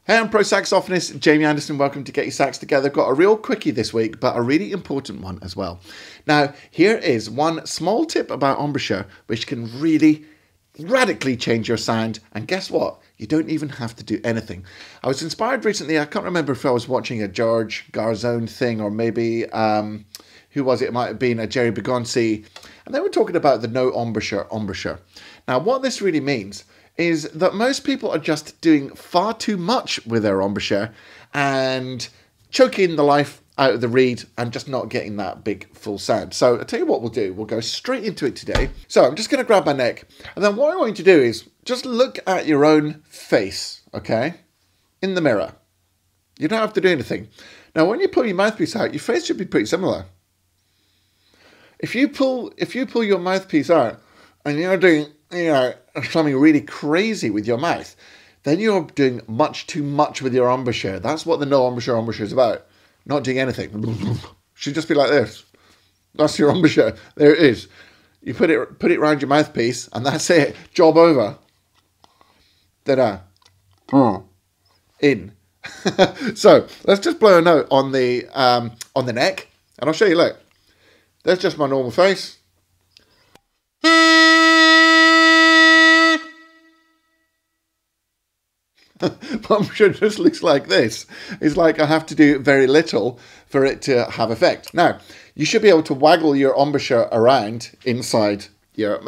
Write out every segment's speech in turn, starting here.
Hey, I'm Pro Saxophonist Jamie Anderson. Welcome to Get Your Sax Together. Got a real quickie this week, but a really important one as well. Now, here is one small tip about embouchure, which can really radically change your sound. And guess what? You don't even have to do anything. I was inspired recently. I can't remember if I was watching a George Garzone thing or maybe, who was it? It might have been a Jerry Begonci. And they were talking about the no embouchure. Now, what this really means is that most people are just doing far too much with their embouchure and choking the life out of the reed and just not getting that big full sound. So I'll tell you what we'll do. We'll go straight into it today. So I'm just going to grab my neck, and then what I want you to do is just look at your own face, okay, in the mirror. You don't have to do anything. Now, when you pull your mouthpiece out, your face should be pretty similar. If you pull your mouthpiece out and you're doing, something really crazy with your mouth, then you're doing much too much with your embouchure. That's what the no embouchure is about. Not doing anything. Should just be like this. That's your embouchure. There it is. You put it around your mouthpiece, and that's it. Job over. Ta-da. In. So let's just blow a note on the neck, and I'll show you. Look, there's just my normal face. Embouchure just looks like this. It's like I have to do very little for it to have effect. Now, you should be able to waggle your embouchure around inside your...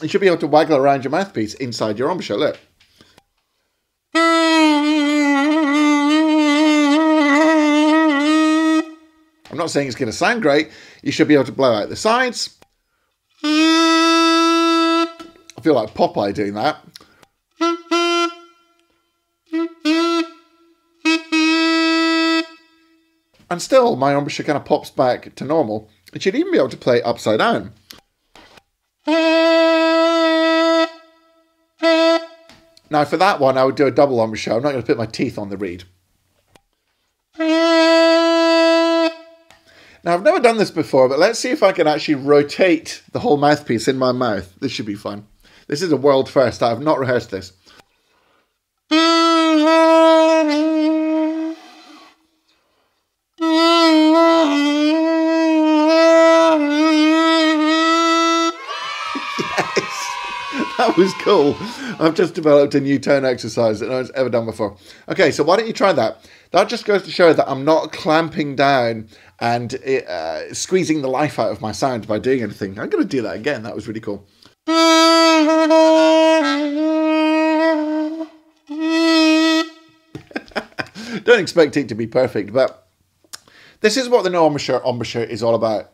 you should be able to waggle around your mouthpiece inside your embouchure. Look. I'm not saying it's going to sound great. You should be able to blow out the sides. I feel like Popeye doing that. And still, my embouchure kind of pops back to normal. It should even be able to play upside down. Now, for that one, I would do a double embouchure. I'm not going to put my teeth on the reed. Now, I've never done this before, but let's see if I can actually rotate the whole mouthpiece in my mouth. This should be fun. This is a world first. I have not rehearsed this. That was cool. I've just developed a new tone exercise that no one's ever done before. Okay, so why don't you try that? That just goes to show that I'm not clamping down and squeezing the life out of my sound by doing anything. I'm going to do that again. That was really cool. Don't expect it to be perfect, but this is what the no embouchure is all about.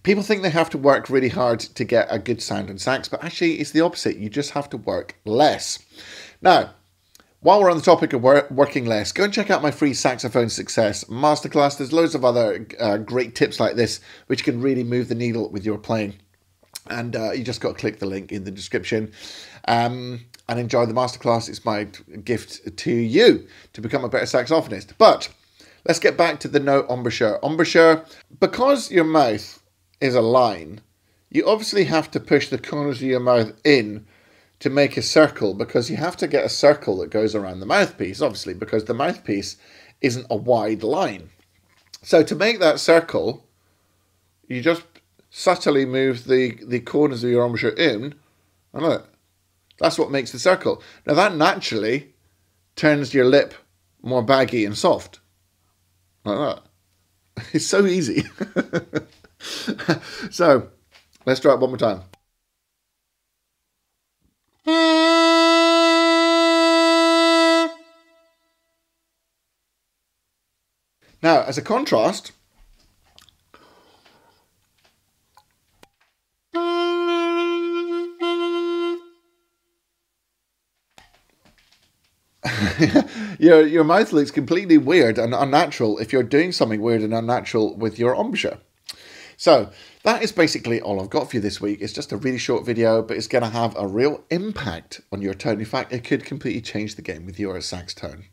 People think they have to work really hard to get a good sound in sax, but actually it's the opposite. You just have to work less. Now, while we're on the topic of working less, go and check out my free Saxophone Success Masterclass. There's loads of other great tips like this, which can really move the needle with your playing. And you just got to click the link in the description and enjoy the masterclass. It's my gift to you to become a better saxophonist. But let's get back to the no embouchure. Embouchure, because your mouth is a line, you obviously have to push the corners of your mouth in to make a circle, because you have to get a circle that goes around the mouthpiece, obviously, because the mouthpiece isn't a wide line. So to make that circle, you just subtly move the corners of your embouchure in, and look, that's what makes the circle. Now that naturally turns your lip more baggy and soft, like that. It's so easy. So, let's try it one more time. Now, as a contrast, your mouth looks completely weird and unnatural if you're doing something weird and unnatural with your embouchure. So that is basically all I've got for you this week. It's just a really short video, but it's going to have a real impact on your tone. In fact, it could completely change the game with your sax tone.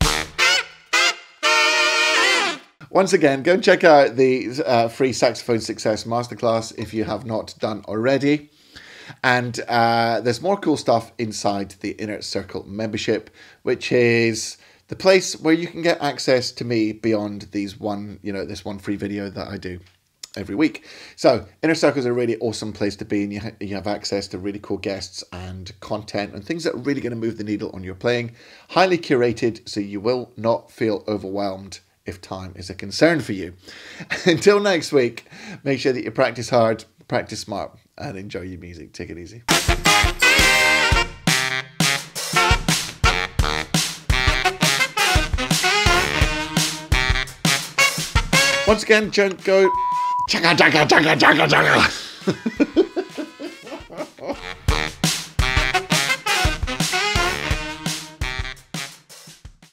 Once again, go and check out the free Saxophone Success Masterclass if you have not done already. And there's more cool stuff inside the Inner Circle membership, which is the place where you can get access to me beyond these this one free video that I do every week. So Inner Circle is a really awesome place to be, and you have access to really cool guests and content and things that are really going to move the needle on your playing. Highly curated, so you will not feel overwhelmed if time is a concern for you. Until next week, make sure that you practice hard, practice smart, and enjoy your music. Take it easy. Once again, don't go chugga chugga chugga chugga chugga.